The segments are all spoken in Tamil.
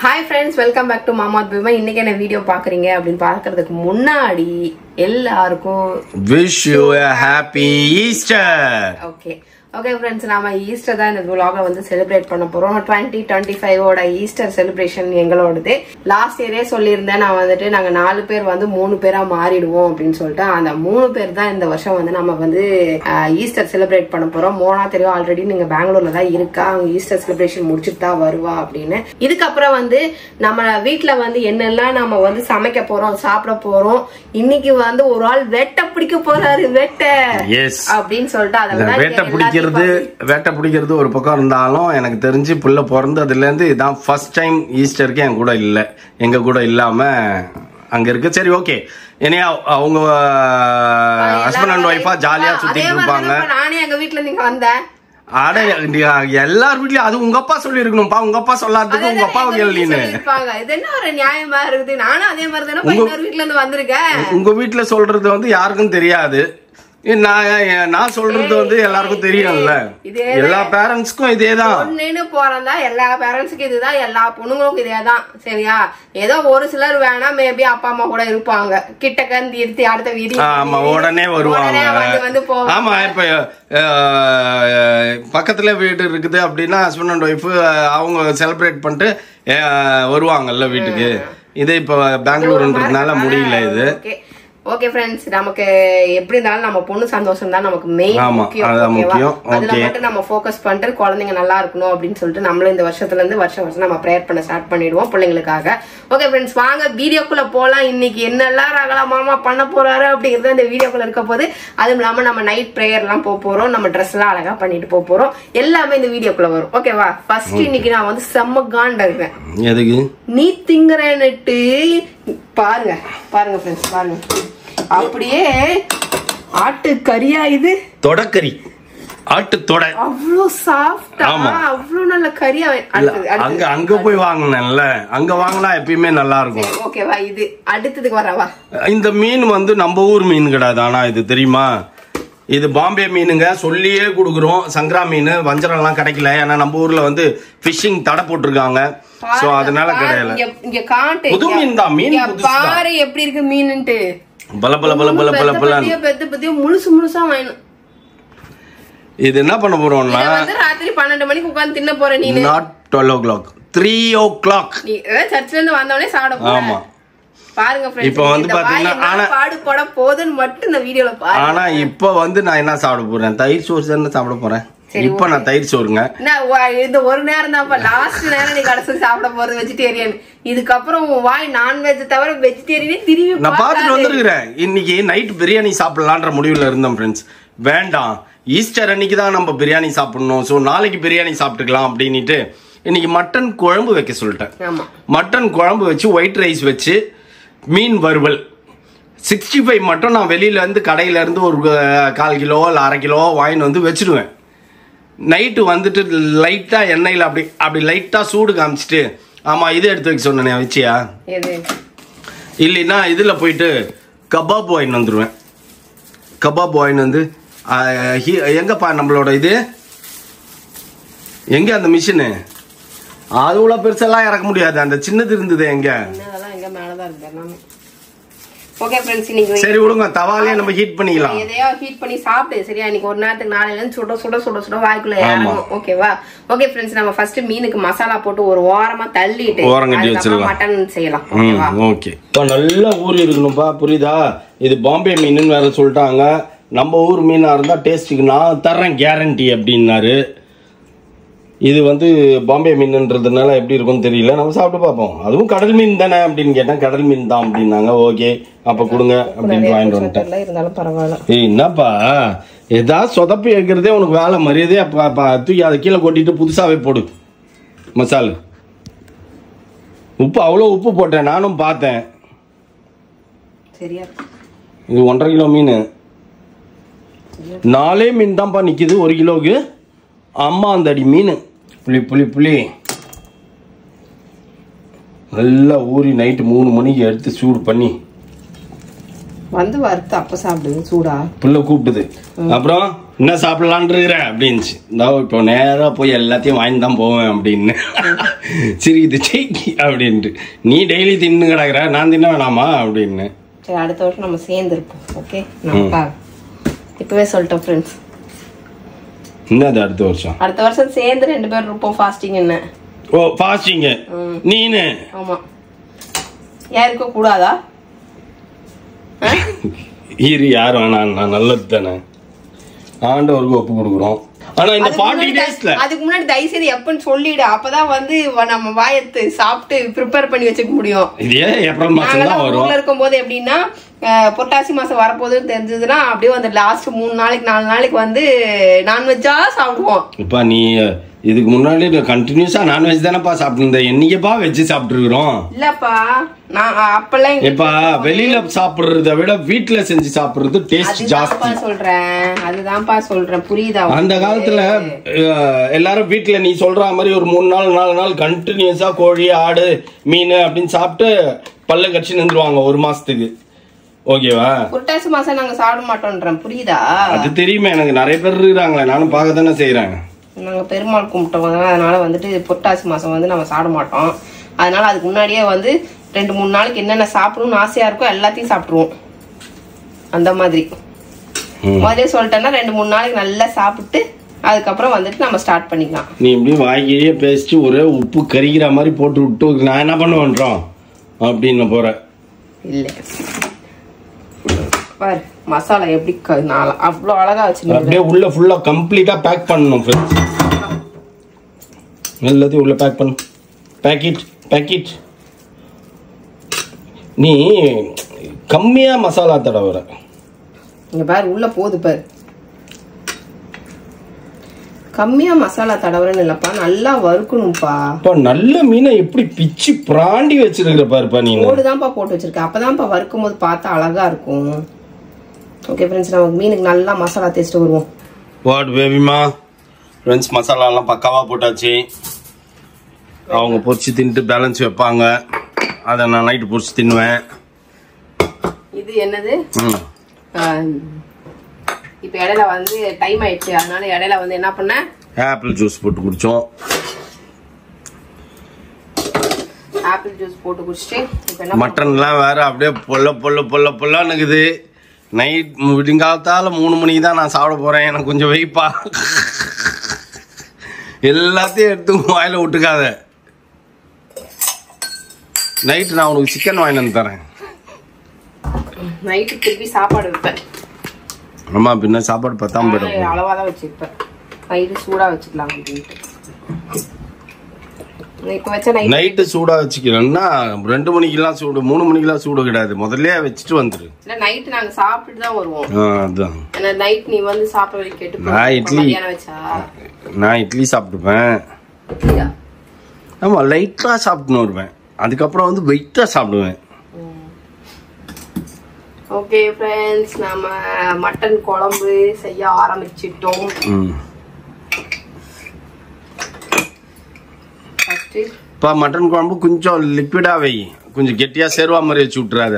Hi friends, welcome back to Mama Bima. இன்னைக்கு என்ன வீடியோ பாக்குறீங்க அப்படினு பார்க்கிறதுக்கு முன்னாடி எல்லாருக்கும் wish you a happy Easter. Okay friends, நாம ஈஸ்டர் தான் இந்த vlogல வந்து செலிப்ரேட் பண்ண போறோம். 2025 ஓட ஈஸ்டர் செலிப்ரேஷன் எங்களோடது. லாஸ்ட் இயரே சொல்லியிருந்தேன் நான் வந்துட்டு நாங்க 4 பேர் வந்து 3 பேரா மாறிடுவோம் அப்படின்னு சொல்லிட்டு அந்த 3 பேர் தான் இந்த வருஷம் வந்து நம்ம வந்து ஈஸ்டர் செலிப்ரேட் பண்ண போறோம். மோனா தெரியும் ஆல்ரெடி நீங்க பெங்களூர்ல தான் இருக்கா, அவங்க ஈஸ்டர் செலிப்ரேஷன் முடிச்சுட்டு தான் வருவா அப்படின்னு. இதுக்கப்புறம் வந்து நம்ம வீட்டுல வந்து என்னெல்லாம் நம்ம வந்து சமைக்க போறோம், சாப்பிட போறோம். இன்னைக்கு வந்து ஒரு ஆள் வேட்டை பிடிக்க போறாரு, வேட்டை அப்படின்னு சொல்லிட்டு அதெல்லாம் வேட்டை பிடிக்கிறது ஒரு பக்கம் இருந்தாலும் எனக்கு தெரிஞ்சு புள்ள பிறந்ததுல இருந்து இதான் ஃபர்ஸ்ட் டைம் ஈஸ்டருக்கு என் கூட இல்ல, எங்க கூட இல்லாம அங்க இருக்கு. சரி ஓகே, என்னையா அவங்க ஹஸ்பண்ட் அண்ட் ஒய்ஃபா ஜாலியா சுத்திட்டு இருப்பாங்க. நானே எங்க வீட்டுல நீங்க வந்தேன் எல்லார் வீட்லயும் அது உங்க அப்பா சொல்லி இருக்கணும்பா, உங்க அப்பா சொல்லாததுக்கு உங்க அப்பா கேள்வின்னு இது என்ன ஒரு நியாயமா இருக்குது. நானும் அதே மாதிரி தானே வீட்டுல இருந்து வந்திருக்கேன். உங்க வீட்டுல சொல்றது வந்து யாருக்கும் தெரியாது, நான் சொல்றது வந்து எல்லாருக்கும் தெரியும்ல. எல்லா பேரண்ட்ஸ்க்கும் இதேதான். பொண்ணுன்னு போறதா எல்லா பேரண்ட்ஸுக்கும் இதுதான், எல்லா பொண்ணுங்களுக்கும் இதேதான். சரியா? ஏதோ ஒரு சிலர் வேணா மேபி அப்பா அம்மா கூட இருப்பாங்க, கிட்டக்க நிறுத்தி அடுத்த வீடு ஆமா உடனே வருவாங்க. ஆமா இப்ப பக்கத்துல வீடு இருக்குது அப்படின்னா ஹஸ்பண்ட் அண்ட் ஒய்ஃப் அவங்க செலிப்ரேட் பண்ணிட்டு வருவாங்கல்ல வீட்டுக்கு. இது இப்ப பெங்களூருன்றதுனால முடியல இது. ஓகே ஃப்ரெண்ட்ஸ், நமக்கு எப்படி இருந்தாலும் நம்ம பொண்ணு சந்தோஷம் தான் நமக்கு மெயின் முக்கியம். அதுல மட்டும் நம்ம ஃபோக்கஸ் பண்ணிட்டு குழந்தைங்க நல்லா இருக்கணும் அப்படின்னு சொல்லிட்டு நம்மளும் இந்த வருஷத்துல இருந்து வருஷம் நம்ம ப்ரேயர் பண்ண ஸ்டார்ட் பண்ணிடுவோம் பிள்ளைங்களுக்காக. ஓகே ஃப்ரெண்ட்ஸ், வாங்க வீடியோக்குள்ள போலாம். இன்னைக்கு என்னெல்லாம் ரகலா மாமா பண்ண போறாரு அப்படிங்கறது இந்த வீடியோக்குள்ள இருக்க போது. அதுவும் இல்லாம நம்ம நைட் ப்ரேயர் எல்லாம் போறோம், நம்ம ட்ரெஸ் எல்லாம் அழகா பண்ணிட்டு போறோம், எல்லாமே இந்த வீடியோக்குள்ள வரும். ஓகேவா? ஃபர்ஸ்ட் இன்னைக்கு நான் வந்து செம்ம காண்டா இருக்கேன். எதுக்கு நீ திங்கறேன்னுட்டு பாருங்க பாருங்க ஃப்ரெண்ட்ஸ், பாருங்க அப்படியே ஆட்டு கறியா, இது தொடக்கறி, ஆட்டு தொடை, அவ்வளவு சாஃப்டா, அவ்வளவு நல்ல கறியா. அங்க போய் வாங்கினேன்ல, அங்க வாங்கினா எப்பயுமே நல்லா இருக்கும். ஓகேவா? இது அடுத்ததுக்கு வரவா. இந்த மீன் வந்து நம்ம ஊர் மீன் கிடையாது, ஆனா இது தெரியுமா, இது பாம்பே மீனுங்க. சொல்லியே குடுக்குறோம், சங்கரா மீன் வஞ்சரம் எல்லாம் கிடைக்கல. ஏன்னா நம்ம ஊர்ல வந்து பிஷிங் தடை போட்டிருக்காங்க, சோ அதனால கிடையாது. இங்க காட்டு புது மீன் தான், மீன் பாரு எப்படி இருக்கு மீனுன்ட்டு. பல பல பல பல பல பல முழுசு முழுசா வாங்கணும். இது என்ன பண்ண போறோம்னா வந்து ராத்திரி 12 மணிக்கு உட்கார்ந்து தின்ன போற. நீ not 12 o'clock, 3 o'clock நீ சர்ச்ல இருந்து வந்தவனே சாப்பிட போற. ஆமா பாருங்க फ्रेंड्स, இப்போ வந்து பாத்தீங்கன்னா ஆனா பாடு போட போதுன்னு மட்டும் இந்த வீடியோல பாருங்க. ஆனா இப்போ வந்து நான் என்ன சாப்பிட போறேன், தயிர் சோறு தான் சாப்பிட போறேன். இப்போ நான் தயிர் சோறுங்க. இந்த ஒரு நேரம் தான், லாஸ்ட் நேரம் நீ கடைசி சாப்பிட போறது வெஜிடேரியன். இதுக்கப்புறம் வாய் நான்வெஜ் தவிர வெஜிடேரியனே திரும்பி நான் பாத்துட்டு வந்துருக்கிறேன். இன்னைக்கு நைட் பிரியாணி சாப்பிடலான்ற முடிவுல இருந்தோம் ஃப்ரெண்ட்ஸ். வேண்டாம், ஈஸ்டர் அன்னைக்கு தான் நம்ம பிரியாணி சாப்பிடணும், சோ நாளைக்கு பிரியாணி சாப்பிட்டுக்கலாம் அப்படின்னுட்டு இன்னைக்கு மட்டன் குழம்பு வைக்க சொல்லிட்டேன். மட்டன் குழம்பு வச்சு ஒயிட் ரைஸ் வச்சு மீன் வறுவல் 65 மட்டும் நான் வெளியில இருந்து கடையில இருந்து ஒரு 1/4 கிலோ இல்ல 1/2 கிலோ வாங்கிட்டு வந்து வச்சிருவேன். நைட்டு வந்துட்டு லைட்டா எண்ணெயில அப்படி லைட்டா சூடு காமிச்சிட்டு, ஆமா இது எடுத்து வைக்க சொன்னேன் வச்சியா, இல்லைன்னா இதுல போயிட்டு கபாப் வாங்கிட்டு வந்துருவேன். கபாப் வாங்கிட்டு வந்து எங்கப்பா நம்மளோட இது எங்க அந்த மிஷினு, அது உள்ள பெருசெல்லாம் இறக்க முடியாது, அந்த சின்னது இருந்தது எங்க. ஓகே फ्रेंड्स, இன்னைக்கு சரி விடுங்க, தவாலே நம்ம ஹீட் பண்ணிக்கலாம். எதையோ ஹீட் பண்ணி சாப்பிடு. சரியா? இன்னைக்கு ஒரு நேரத்துக்கு நாளையில இருந்து சுட சுட சுட சுட வாய்க்குள்ள ஏறணும். ஓகேவா? ஓகே फ्रेंड्स, நம்ம ஃபர்ஸ்ட் மீனுக்கு மசாலா போட்டு ஒரு ஓரமா தள்ளிட்டு ஓரங்கட்டி வச்சிரலாம், மட்டன் செய்யலாம். ஓகேவா? ஓகே. இப்போ நல்லா ஊறி இருக்கணும்பா, புரியுதா? இது பாம்பே மீனுன்னு வேற சொல்லிட்டாங்க. நம்ம ஊர் மீனா இருந்தா டேஸ்ட்டுக்கு நான் தர்றேன் கேரண்டி அப்படின்னாரு. இது வந்து பாம்பே மீன்ன்றதுனால எப்படி இருக்கும்னு தெரியல, நம்ம சாப்பிட்டு பார்ப்போம். அதுவும் கடல் மீன் தானே அப்படின்னு கேட்டேன், கடல் மீன் தான் அப்படின்னாங்க. ஓகே அப்ப கொடுங்க அப்படின்னு வாங்கிட்டு வந்துட்டேன். என்னப்பா ஏதாவது சொதப்பி வைக்கிறதே உனக்கு வேலை மரியாதை. தூக்கி அதை கீழே கொட்டிட்டு புதுசாவே போடு மசாலா. உப்பு அவ்வளோ உப்பு போட்டேன், நானும் பார்த்தேன். இது 1.5 கிலோ மீன், 4 மீன் தான்ப்பா நிக்குது 1 கிலோவுக்கு. அம்மா அந்த அடி மீன் புளி புளி புளி நல்லா ஊறி நைட்டு 3 மணிக்கு எடுத்து சூடு பண்ணி வந்து வறுத்து அப்ப சாப்பிடுங்க சூடா. புள்ள கூப்பிடுது, அப்புறம் என்ன சாப்பிடலான் இருக்கிற அப்படின்ச்சு. இப்போ நேரா போய் எல்லாத்தையும் வாங்கி தான் போவேன் அப்படின்னு சரி இது செய் அப்படின்ட்டு நீ டெய்லி தின்னு கிடக்குற நான் தின்ன வேணாமா அப்படின்னு. சரி அடுத்த வருஷம் நம்ம சேர்ந்துருப்போம். ஓகே நம்ம இப்பவே சொல்லிட்டோம் ஃப்ரெண்ட்ஸ். என்னது அடுத்த வருஷம் சேர்ந்து 2 பேரும் இருப்போம். ஃபாஸ்டிங் என்ன? ஓ ஃபாஸ்டிங் நீனு? ஆமா. ஏன் இருக்க கூடாதா? இரு யார் வேணாம் நான் நல்லது தானே ஆண்டவருக்கு ஒப்பு கொடுக்குறோம். ஆனா இந்த 40 டேஸ்ல அதுக்கு முன்னாடி தயவு செய்து எப்பன்னு சொல்லிடு. அப்பதான் வந்து நம்ம வாயத்து சாப்பிட்டு ப்ரிப்பேர் பண்ணி வச்சுக்க முடியும். இது ஏப்ரல் மாசம் தான் வரும். ஊர்ல இருக்கும்போது எப்படின்னா புரட்டாசி மாசம் வரப்போகுதுன்னு தெரிஞ்சதுன்னா அப்படியே வந்து லாஸ்ட் 3 நாளைக்கு 4 நாளைக்கு வந்து நான்வெஜ்ஜா சாப்பிடுவோம். இப்ப நீ இதுக்கு முன்னாடி கண்டினியூஸா நான்வெஜ் தானப்பா சாப்பிட்டு என்னைக்குப்பா வெஜ் சாப்பிட்டு இருக்கிறோம்? இல்லப்பா நான் அப்பெல்லாம் இப்ப வெளியில சாப்பிடுறத விட வீட்டுல செஞ்சு சாப்பிடுறது டேஸ்ட் ஜாஸ்தி சொல்றேன். அதுதான்ப்பா சொல்றேன் புரியுதா? அந்த காலத்துல எல்லாரும் வீட்டுல நீ சொல்ற மாதிரி ஒரு 3 நாள் 4 நாள் கண்டினியூஸா கோழி ஆடு மீன் அப்படின்னு சாப்பிட்டு பல்ல கட்சி நின்றுவாங்க 1 மாசத்துக்கு. ஓகேவா? புரட்டாசி மாசம் நாங்க சாப்பிட மாட்டோம்ன்றேன் புரியுதா? அது தெரியுமே எனக்கு நிறைய பேர் இருக்கிறாங்களே நானும் பார்க்க தானே செய்யறேன். நாங்க பெருமாள் கும்பிட்டோம் அதனால வந்துட்டு புரட்டாசி மாசம் வந்து நம்ம சாப்பிட மாட்டோம். அதனால அதுக்கு முன்னாடியே வந்து 2-3 நாளைக்கு என்னென்ன சாப்பிடணும்னு ஆசையா இருக்கோ எல்லாத்தையும் சாப்பிட்டுருவோம். அந்த மாதிரி முதலே சொல்லிட்டேன்னா 2-3 நாளைக்கு நல்லா சாப்பிட்டு அதுக்கப்புறம் வந்துட்டு நம்ம ஸ்டார்ட் பண்ணிக்கலாம். நீ இப்படி வாய்க்கிலேயே பேசிட்டு ஒரே உப்பு கறிக்கிற மாதிரி போட்டு விட்டு நான் என்ன பண்ணுவேன்றோம் அப்படின்னு போற இல்ல பாரு மசாலா எப்படி அவ்வளோ அழகா வச்சு அப்படியே உள்ள ஃபுல்லா கம்ப்ளீட்டா பேக் பண்ணணும் ஃப்ரெண்ட்ஸ். எல்லாத்தையும் உள்ள பேக் பண்ணு. பேக்கெட் நீ கம்மியா மசாலா தடவற. இங்க பாரு உள்ள போகுது பாரு. கம்மியா மசாலா தடவறன்னு இல்லப்பா நல்லா வறுக்கணும்ப்பா. நல்ல மீனை எப்படி பிச்சு பிராண்டி வச்சிருக்கிற பாருப்பா நீ. ஓடுதான்ப்பா போட்டு வச்சிருக்க அப்பதான்ப்பா வறுக்கும் போது பார்த்தா அழகா இருக்கும். ஓகே ஃப்ரெண்ட்ஸ் நமக்கு மீனுக்கு நல்லா மசாலா தேய்ச்சிட்டு வருவோம். வாட் பேபிமா ஃப்ரெண்ட்ஸ் மசாலா எல்லாம் பக்காவா போட்டாச்சு. அவங்க பொரிச்சு தின்ட்டு பேலன்ஸ் வைப்பாங்க. அதை நான் நைட்டு பொரிச்சு தின்னுவேன். இது என்னது இப்ப இடையில வந்து டைம் ஆயிடுச்சு அதனால இடையில வந்து என்ன பண்ண ஆப்பிள் ஜூஸ் போட்டு குடிச்சோம். ஆப்பிள் ஜூஸ் போட்டு குடிச்சிட்டு மட்டன்லாம் வேற அப்படியே பொல்லான்னு இருக்குது. நைட் விடிங்காலத்தால 3 மணிக்கு தான் நான் சாப்பிட போறேன். எனக்கு கொஞ்சம் வெயிப்பா எல்லாத்தையும் எடுத்து வாயில விட்டுக்காத. நைட்டு நான் உனக்கு சிக்கன் வாங்கி வந்து தரேன். நைட்டு திருப்பி சாப்பாடு வைப்பேன். ஆமா பின்ன சாப்பாடு பத்தாம போயிடும். அளவாதான் வச்சிருப்பேன். நைட்டு சூடா வச்சுக்கலாம் அப்படின்ட்டு. நைட்டு சூடா வச்சுக்கிறேன்னா 2 மணிக்கெல்லாம் சூடு 3 மணிக்கெல்லாம் சூடு கிடையாது. முதல்ல வச்சுட்டு வந்துரு. இல்ல நைட் நாங்க சாப்பிட்டு தான் வருவோம். அதான் நைட் நீ வந்து சாப்பிட வரை கேட்டு நான் இட்லி சாப்பிட்டுப்பேன். ஆமா லைட்டா சாப்பிட்டுன்னு வருவேன். அதுக்கப்புறம் வந்து வெயிட்டா சாப்பிடுவேன். ஓகே ஃப்ரெண்ட்ஸ் நாம மட்டன் குழம்பு செய்ய ஆரம்பிச்சிட்டோம். மட்டன் குழம்பு கொஞ்சம் லிக்விடா வை. கொஞ்சம் கெட்டியா சேருவா மாதிரி வச்சு விட்டுறாத.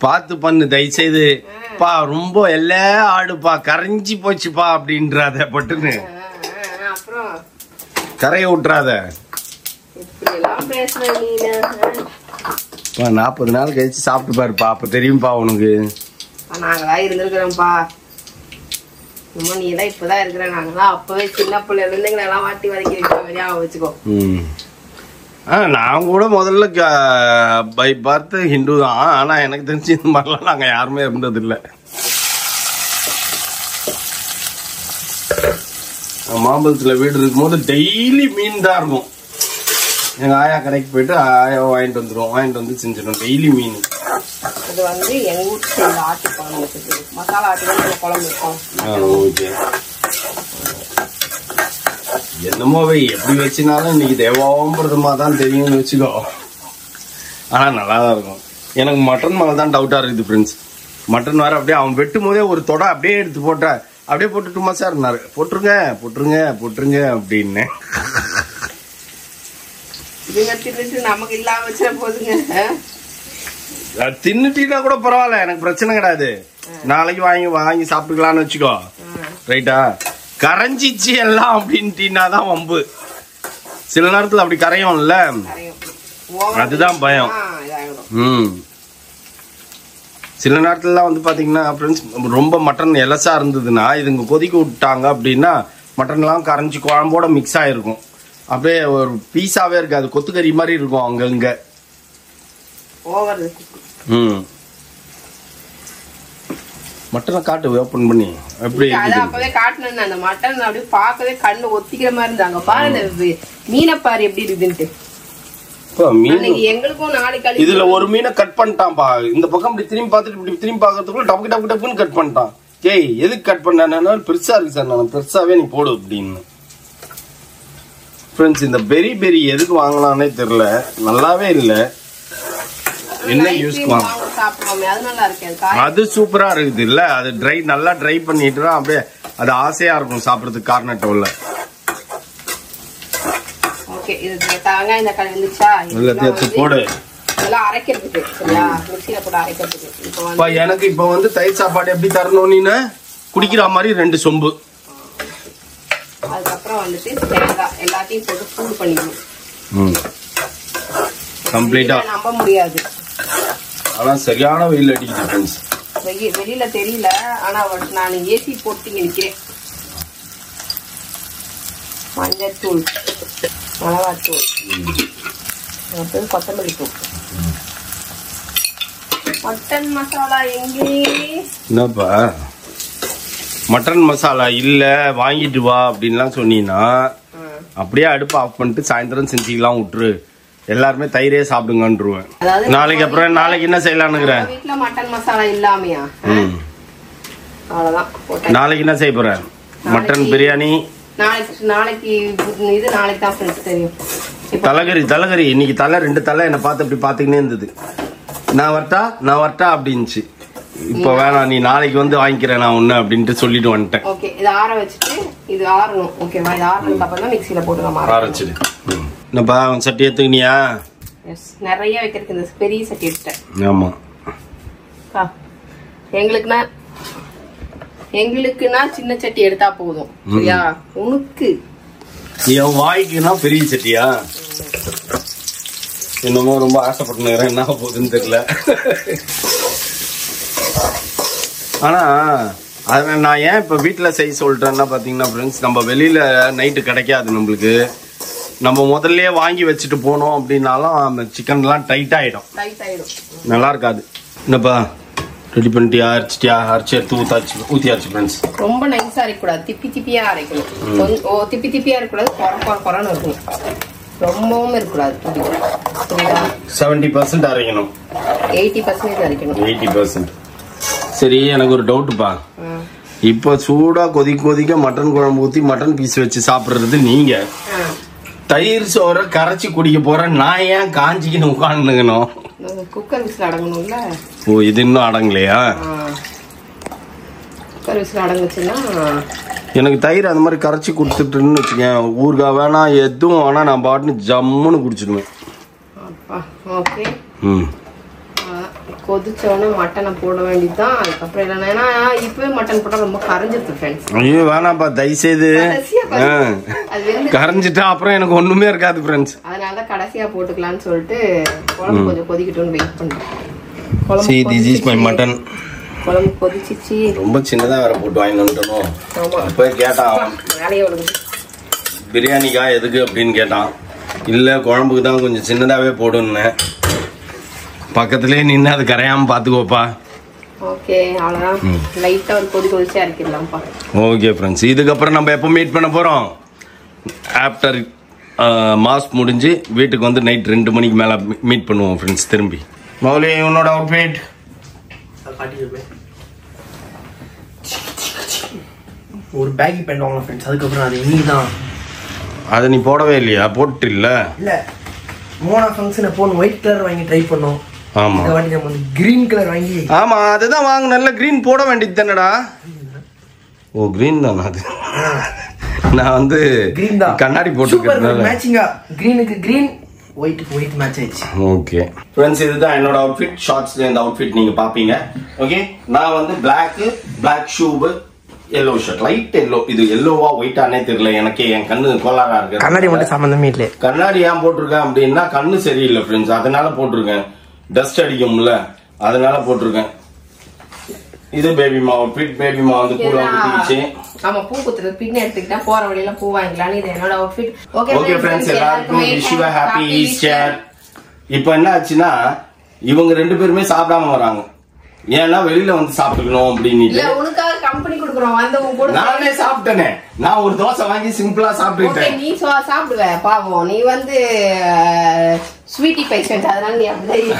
பார்த்து பண்ணு தயவு செய்து. ரொம்ப எல்லா ஆடுப்பா கரைஞ்சி போச்சுப்பா அப்படின்றாத பட்டுன்னு கரைய விட்டுறாத. 40 நாள் கழிச்சு சாப்பிட்டு பாருப்பா அப்ப தெரியும்பா உனக்கு. நாங்களாம் இருந்திருக்கிறோம்ப்பா. நீ தான் இப்பதான் இருக்கிற. நாங்களாம் அப்பவே சின்ன பிள்ளைல இருந்து எல்லாம் வாட்டி வரைக்கும் வச்சுக்கோ. நான் கூட முதல்ல பை பர்த் ஹிந்து தான். ஆனா எனக்கு தெரிஞ்சு இந்த மாதிரிலாம் நாங்க யாருமே இருந்தது இல்லை. மாம்பழத்துல வீடு இருக்கும்போது டெய்லி மீன் தான் இருக்கும். எங்க ஆயா கடைக்கு போயிட்டு ஆயா வாங்கிட்டு வந்துடும். வாங்கிட்டு வந்து செஞ்சிடும் டெய்லி மீன். அது வந்து எங்க வீட்டு ஆட்டு குழம்பு மசாலா ஆட்டு குழம்பு இருக்கும். என்னமோ வை எப்படி வச்சுனாலும் இன்னைக்கு தேவாம்பரமா தான் தெரியும்னு வச்சுக்கோ. ஆனா நல்லா தான் இருக்கும். எனக்கு மட்டன் மேல தான் டவுட்டா இருக்குது ஃப்ரெண்ட்ஸ். மட்டன் வேற அப்படியே அவன் வெட்டும் போதே ஒரு தொடை அப்படியே எடுத்து போட்ட அப்படியே போட்டுட்டுமா சார் இருந்தாரு. போட்டுருங்க அப்படின்னு நமக்கு இல்லாம வச்சா போதுங்க. தின்னுட்டீங்கன்னா கூட பரவாயில்ல எனக்கு பிரச்சனை கிடையாது. நாளைக்கு வாங்கி சாப்பிட்டுக்கலாம்னு வச்சுக்கோ. ரைட்டா கரைஞ்சிச்சு எல்லாம் அப்படின்ட்டீங்கன்னா தான் வம்பு. சில நேரத்துல அப்படி கரையும்ல, அதுதான் பயம். சில நேரத்துலலாம் வந்து பாத்தீங்கன்னா ஃப்ரெண்ட்ஸ் ரொம்ப மட்டன் எலசா இருந்ததுன்னா இதுங்க கொதிக்க விட்டாங்க அப்படின்னா மட்டன்லாம் கரைஞ்சி குழம்போட மிக்ஸ் ஆயிருக்கும். அப்படியே ஒரு பீஸாவே இருக்காது, கொத்துக்கறி மாதிரி இருக்கும் அங்கங்க. மட்டனை காட்டு ஓபன் பண்ணி எப்படி அப்பவே காட்டுனேன். அந்த மட்டன் அப்படியே பார்க்கவே கண்ணு ஒத்திக்கிற மாதிரி இருந்தாங்க. பாரு மீனை பாரு எப்படி இருக்குன்ட்டு. எங்களுக்கும் நாளைக்கு இதுல ஒரு மீனை கட் பண்ணிட்டான்பா. இந்த பக்கம் இப்படி திரும்பி பார்த்துட்டு இப்படி திரும்பி பாக்கிறதுக்குள்ள டப்பு டப்பு டப்புன்னு கட் பண்ணிட்டான். ஏய் எதுக்கு கட் பண்ண? பெருசா இருக்கு சார், நான் பெருசாவே நீ போடு அப்படின்னு. ஃப்ரெண்ட்ஸ் இந்த பெரி பெரி எதுக்கு வாங்கலாம்னே தெரியல, நல்லாவே இல்ல. என்ன யூஸ் அது சூப்பரா இருக்குது இல்ல, அது ட்ரை நல்லா ட்ரை பண்ணிட்டு அப்படியே அது ஆசையா இருக்கும் சாப்பிடறதுக்கு கார்னட்டோல. ஓகே இது தேங்காய் இந்த கல் இருந்துச்சா எல்லாத்தையும் போடு. இதெல்லாம் அரைக்கிறதுக்கு சரியா, மிக்ஸில போட்டு அரைக்கிறதுக்கு. இப்போ எனக்கு இப்போ வந்து தயிர் சாப்பாடு எப்படி தரணும் நீனு குடிக்கிற மாதிரி 2 சொம்பு. அதுக்கப்புறம் வந்துட்டு தேங்காய் எல்லாத்தையும் போட்டு சூடு பண்ணிக்கணும். கம்ப்ளீட்டா நம்ப முடியாது, ஆனா சரியான வெயில் அடிக்குது ஃப்ரெண்ட்ஸ். வெளியில தெரியல, ஆனா நான் ஏசி போட்டு நிக்கிறேன். மஞ்சத்தூள், மிளகாத்தூள், அப்புறம் கொத்தமல்லி தூள், மட்டன் மசாலா. எங்கே என்னப்பா மட்டன் மசாலா இல்ல வாங்கிட்டு வா அப்படின்லாம் சொன்னீங்கன்னா அப்படியே அடுப்பு ஆஃப் பண்ணிட்டு சாயந்தரம் செஞ்சுக்கலாம் விட்டுரு, எல்லாருமே தயிரே சாப்பிடுங்கன்றுவேன். நாளைக்கு அப்புறம் நாளைக்கு என்ன செய்யலாம்னுக்கிறேன் வீட்டுல மட்டன் மசாலா இல்லாமையா? அவ்வளவுதான். நாளைக்கு என்ன செய்ய போறேன்? மட்டன் பிரியாணி. நாளைக்கு இது நாளைக்கு தான் ஃப்ரெண்ட்ஸ் தெரியும். தலைகறி இன்னைக்கு தலை 2 தலை என்ன பார்த்து இப்படி பாத்துக்கினே இருந்தது. நான் வரட்டா அப்படின்னுச்சு. இப்ப வேணாம், நீ நாளைக்கு வந்து வாங்கிக்கிறேன் நான் ஒண்ணு அப்படின்ட்டு சொல்லிட்டு வந்துட்டேன். ஓகே இது ஆற வச்சுட்டு இது ஆறணும். ஓகேவா? இது ஆறதுக்கு அப்புறம் தான் மிக்ஸில போட்டுக்கலாம். ஆறச்சிடு. என்னப்பா உன் சட்டி எடுத்துக்கினியா? எஸ், நிறைய வைக்கிறதுக்கு இந்த பெரிய சட்டி எடுத்துட்டேன். ஆமா, எங்களுக்குன்னா சின்ன சட்டி எடுத்தா போதும் சரியா? உனக்கு என் வாய்க்குன்னா பெரிய சட்டியா? என்னமோ ரொம்ப ஆசைப்பட்டு என்ன போகுதுன்னு தெரியல. ஆனா அதை நான் ஏன் இப்ப வீட்டுல செய்ய சொல்றேன்னா பாத்தீங்கன்னா ஃப்ரெண்ட்ஸ், நம்ம வெளியில நைட்டு கிடைக்காது நம்மளுக்கு. நம்ம முதல்லயே வாங்கி வச்சுட்டு போனோம் அப்படின்னாலும் அந்த சிக்கன் எல்லாம் டைட் ஆயிடும், நல்லா இருக்காது. என்னப்பா ரெடி பண்ணிட்டியா? அரைச்சி எடுத்து ஊத்தியாச்சு ஃப்ரெண்ட்ஸ். ரொம்ப நைஸா அரைக்கூடாது, திப்பி திப்பியா அரைக்கணும். திப்பி திப்பியா இருக்கக்கூடாது, குறன்னு இருக்கணும். ரொம்பவும் இருக்கக்கூடாது. 70% அரைக்கணும், 80% அரைக்கணும். 80%. சரி, எனக்கு ஒரு டவுட்டுப்பா. இப்ப சூடா கொதிக்க மட்டன் குழம்பு ஊத்தி மட்டன் பீஸ் வச்சு சாப்பிடுறது நீங்க, தயிர் சோற கரைச்சி குடிக்க போற நான் ஏன் காஞ்சிக்கின்னு உட்காந்துக்கணும்? Cooker whistle அடங்கணும்ல. ஓ, இது இன்னும் அடங்கலையா? குக்கர் விசில் அடங்குச்சுன்னா எனக்கு தயிர் அந்த மாதிரி கரைச்சி குடுத்துட்டுன்னு வச்சுக்கேன், ஊறுகாய் வேணாம் எதுவும் வேணா நான் பாட்டுன்னு ஜம்முன்னு குடிச்சிடுவேன். ஓகே, கொதிச்சோன்னு மட்டனை போட வேண்டியதுதான். அதுக்கப்புறம் இல்லைன்னா இப்பவே மட்டன் போட்டா ரொம்ப கரைஞ்சிருக்கு ஃப்ரெண்ட்ஸ். ஐயோ வேணாப்பா, தயவுசெய்து கரைஞ்சிட்டா அப்புறம் எனக்கு ஒண்ணுமே இருக்காது ஃப்ரெண்ட்ஸ். அதனாலதான் கடைசியா போட்டுக்கலாம்னு சொல்லிட்டு குழம்பு கொஞ்சம் கொதிக்கட்டும்னு வெயிட் பண்றேன். See, this is my mutton. குழம்பு கொதிச்சிச்சு. ரொம்ப சின்னதா வேற போட்டு வாங்கி வந்துட்டோம். போய் கேட்டான் பிரியாணிக்கா எதுக்கு அப்படின்னு கேட்டான். இல்ல குழம்புக்கு தான் கொஞ்சம் சின்னதாவே போடுன்னு. பக்கத்துலயே நின்று அது கரையாம பாத்துக்கோப்பா. ஓகே, அவ்வளவுதான். லைட்டா ஒரு கொதிச்சு இறக்கிடலாம்ப்பா. ஓகே ஃப்ரெண்ட்ஸ், இதுக்கப்புறம் நம்ம எப்போ மீட் பண்ண போறோம்? ஆஃப்டர் மாஸ் முடிஞ்சு வீட்டுக்கு வந்து நைட் 2 மணிக்கு மேல மீட் பண்ணுவோம் ஃப்ரெண்ட்ஸ். திரும்பி மௌலி உன்னோட அவுட்ஃபிட் ஒரு பேக்கி பேண்ட் வாங்கலாம் ஃப்ரெண்ட்ஸ். அதுக்கப்புறம் அது இன்னைக்குதான். அதை நீ போடவே இல்லையா? போட்டு இல்ல மோனா ஃபங்க்ஷனை போன ஒயிட் கலர் வாங்கி ட்ரை பண்ணோம். ஆமா, இந்த வாட்டி நம்ம கிரீன் கலர் வாங்கி. ஆமா, அதுதான் வாங்க. நல்ல கிரீன் போட வேண்டியது தானடா. ஓ, கிரீன் தானா? அது நான் வந்து கிரீன் தான் கண்ணாடி போட்டுக்கிறதுனால மேட்சிங்கா கிரீனுக்கு கிரீன், ஒயிட்டுக்கு ஒயிட் மேட்ச் ஆயிடுச்சு. ஓகே ஃப்ரெண்ட்ஸ், இதுதான் என்னோட அவுட்ஃபிட். ஷார்ட்ஸ்ல இந்த அவுட்ஃபிட் நீங்க பாப்பீங்க. ஓகே, நான் வந்து black shoe yellow shirt, light yellow. இது எல்லோவா ஒயிட்டானே தெரியல எனக்கு, என் கண்ணு கோளாரா இருக்கு. கண்ணாடி மட்டும் சம்பந்தமே இல்லை. கண்ணாடி ஏன் போட்டிருக்கேன் அப்படின்னா கண்ணு சரியில்லை ஃப்ரெண்ட்ஸ், அதனால போட்டிருக்கேன். டஸ்ட் அடிக்கும்ல அதனால போட்டிருக்கேன். இது பேபிமா அவுட்ஃபிட். பேபிமா வந்து பூலாம் குத்திச்சு. ஆமா, பூ குத்துறது பின் எடுத்துக்கிட்டா போற வழியில பூ வாங்கிக்கலாம். இது என்னோட அவுட்ஃபிட். ஓகே ஃப்ரெண்ட்ஸ், எல்லாருக்கும் விஷ் யூ ஹாப்பி ஈஸ்டர். இப்போ என்ன ஆச்சுன்னா இவங்க 2 பேருமே சாப்பிடாம வராங்க. ஏன்னா வெளியில வந்து சாப்பிட்டுக்கணும் அப்படின்னு. இல்ல, உனக்காக கம்பெனி குடுக்குறோம் வந்தவங்க கூட. நானே சாப்பிட்டேனே. நான் ஒரு தோசை வாங்கி சிம்பிளா சாப்பிட்டுட்டேன். நீ சாப்பிடுவ பாவம், நீ வந்து ஸ்வீட்டி பேஷண்ட், அதனால நீ அப்படியே.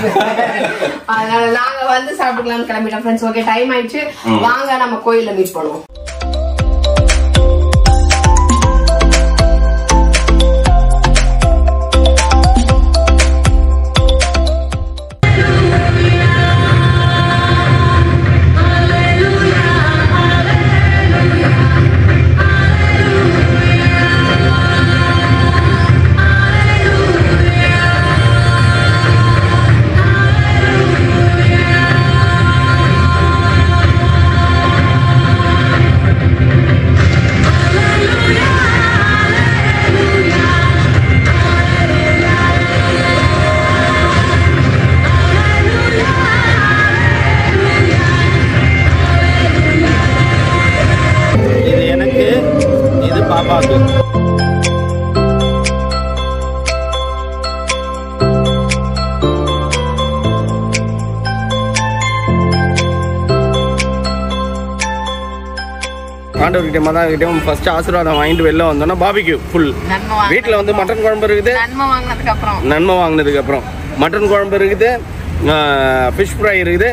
அதனால நாங்க வந்து சாப்பிட்டுக்கலாம்னு கிளம்பிட்டோம் ஃப்ரெண்ட்ஸ். ஓகே, டைம் ஆயிடுச்சு, வாங்க நம்ம கோயில்ல மீட் பண்ணுவோம். ஆண்டவர்கிட்ட மதாகிட்டையும் ஃபர்ஸ்ட் ஆசீர்வாதம் வாங்கிட்டு வெளில வந்தோம்னா பாபிக்கு ஃபுல். வீட்டில் வந்து மட்டன் குழம்பு இருக்குது. நன்மை வாங்கினதுக்கு அப்புறம் மட்டன் குழம்பு இருக்குது, ஃபிஷ் ஃப்ரை இருக்குது.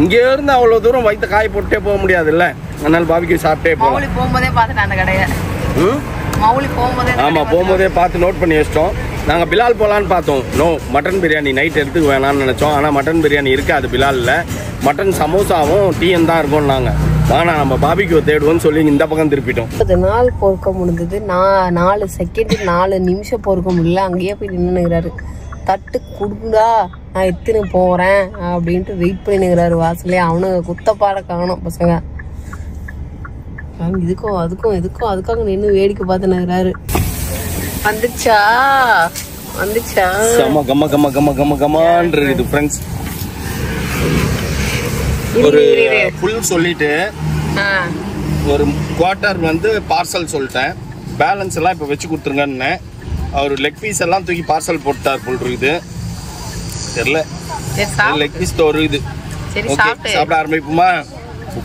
இங்கே இருந்து அவ்வளோ தூரம் வயிற்று காய போட்டே போக முடியாதுல்ல, அதனால பாபிக்கு சாப்பிட்டே போவோம். போகும்போதே பார்த்துட்டேன் அந்த கடையை. ஆமாம், போகும்போதே பார்த்து நோட் பண்ணி வச்சிட்டோம். நாங்கள் பிலால் போகலான்னு பார்த்தோம். நோ, மட்டன் பிரியாணி நைட் எடுத்துக்க வேணாம்னு நினச்சோம். ஆனால் மட்டன் பிரியாணி இருக்காது பிலாலில். மட்டன் சமோசாவும் டீயும் தான் இருக்கும். நாங்கள் வாங்க நம்ம பாபிக்கு தேடுவோம்னு சொல்லி இந்த பக்கம் திருப்பிட்டோம். 30 நாள் பொறுக்க முடிஞ்சது. 4 செகண்ட் 4 நிமிஷம் பொறுக்க முடியல. அங்கேயே போய் நின்றுக்கிறாரு. தட்டு கொடுக்குடா, நான் எத்தனை போறேன் அப்படின்ட்டு வெயிட் பண்ணி நிற்கிறாரு வாசலே. அவனுங்க குத்தப்பாட காணும் பசங்க. இதுக்கும் அதுக்காக நின்று வேடிக்கை பார்த்து நிற்கிறாரு. வந்துச்சா செம கம்ம கம்ம கம்ம கம்ம கம்மான்றது ஃப்ரெண்ட்ஸ். ஒரு ஃபுல் சொல்லிட்டு ஒரு குவார்ட்டர் வந்து பார்சல் சொல்லிட்டேன். பேலன்ஸ் எல்லாம் இப்போ வச்சு கொடுத்துருங்கன்னு. அவர் லெக் பீஸ் எல்லாம் தூக்கி பார்சல் போட்டார் போல் இருக்குது. தெரியல, லெக் பீஸ் தோறுது. ஓகே, சாப்பிட ஆரம்பிப்போமா?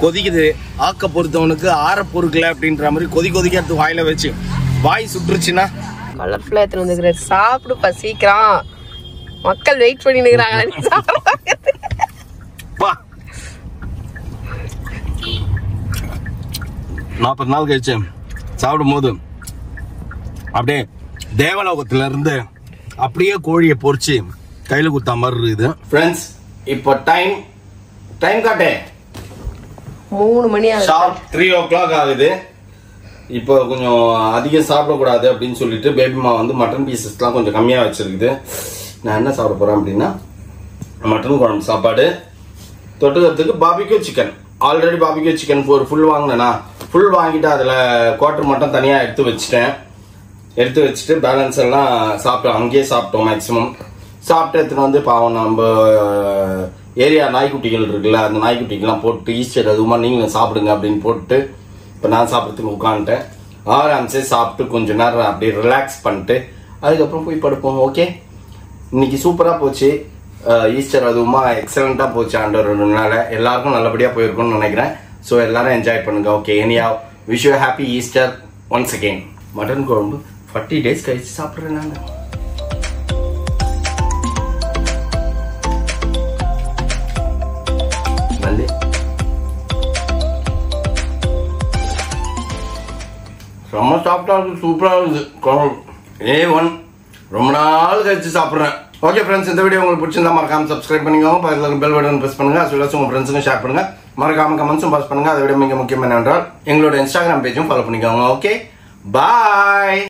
கொதிக்குது. ஆக்க பொறுத்தவனுக்கு ஆற பொறுக்கல அப்படின்ற மாதிரி கொதிக்க எடுத்து வாயில வச்சு வாய் சுட்டுருச்சுன்னா கலர்ஃபுல்லா எடுத்து வந்துக்கிறாரு. சாப்பிடுப்பா சீக்கிரம், மக்கள் வெயிட் பண்ணி நிற்கிறாங்க. 40 நாள் கழிச்சு சாப்பிடும் போது அப்படியே தேவலோகத்துல இருந்து அப்படியே கோழியை பொறிச்சு கையில குத்தா மாதிரி இருக்குது ஃப்ரெண்ட்ஸ். இப்போ டைம் காட்டே 3 மணி ஆகுது. ஷார்ப் 3 o'clock ஆகுது. இப்போ கொஞ்சம் அதிகம் சாப்பிடக்கூடாது அப்படின்னு சொல்லிட்டு பேபிமா வந்து மட்டன் பீசஸ்லாம் கொஞ்சம் கம்மியா வச்சிருக்குது. நான் என்ன சாப்பிட போறேன் அப்படின்னா மட்டன் குழம்பு சாப்பாடு, தொட்டுக்கிறதுக்கு barbecue chicken. Already barbecue chicken full வாங்கினேன்னா ஃபுல் வாங்கிட்டு அதில் குவார்டர் மட்டும் தனியாக எடுத்து வச்சுட்டு பேலன்ஸ் எல்லாம் சாப்பிட்டோம். அங்கேயே சாப்பிட்டோம். மேக்ஸிமம் சாப்பிட்டு எடுத்துன்னு வந்து பாவம் நம்ம ஏரியா நாய்க்குட்டிகள் இருக்குல்ல, அந்த நாய்க்குட்டிக்கெல்லாம் போட்டு ஈஸ்டர் அதுவுமா நீங்களும் சாப்பிடுங்க அப்படின்னு போட்டு இப்போ நான் சாப்பிட்றதுக்கு உட்காந்துட்டேன். ஆராம்சே சாப்பிட்டு கொஞ்ச நேரம் அப்படியே ரிலாக்ஸ் பண்ணிட்டு அதுக்கப்புறம் போய் படுப்போம். ஓகே, இன்னைக்கு சூப்பராக போச்சு. ஈஸ்டர் அதுவுமா எக்ஸலண்டா போச்சு. ஆண்டவர் 2 நாள் எல்லாருக்கும் நல்லபடியா போயிருக்கும்னு நினைக்கிறேன். ஸோ எல்லாரும் என்ஜாய் பண்ணுங்க. Okay, anyway wish you happy Easter once again. Mutton குழம்பு 40 days கழிச்சு சாப்பிட்றேன் நாங்க. ரொம்ப சாப்பிட்டா சூப்பரா இருக்குது குழம்பு. A1 ரொம்ப நாள் கழிச்சு சாப்பிட்றேன். ஓகே ஃப்ரெண்ட்ஸ், இந்த வீடியோ உங்களுக்கு பிடிச்சிருந்தா மறக்காம சப்ஸ்கிரைப் பண்ணிக்கோங்க. பக்கத்தில் பெல் பட்டன் பிரஸ் பண்ணுங்க. as well as உங்க ஃப்ரெண்ட்ஸுக்கும் ஷேர் பண்ணுங்க. மறக்காம கமெண்ட்ஸும் பாஸ் பண்ணுங்க. அதை விட மிக முக்கியம் என்னவென்றால் எங்களோட இன்ஸ்டாகிராம் பேஜும் ஃபாலோ பண்ணிக்கோங்க. ஓகே, பாய்.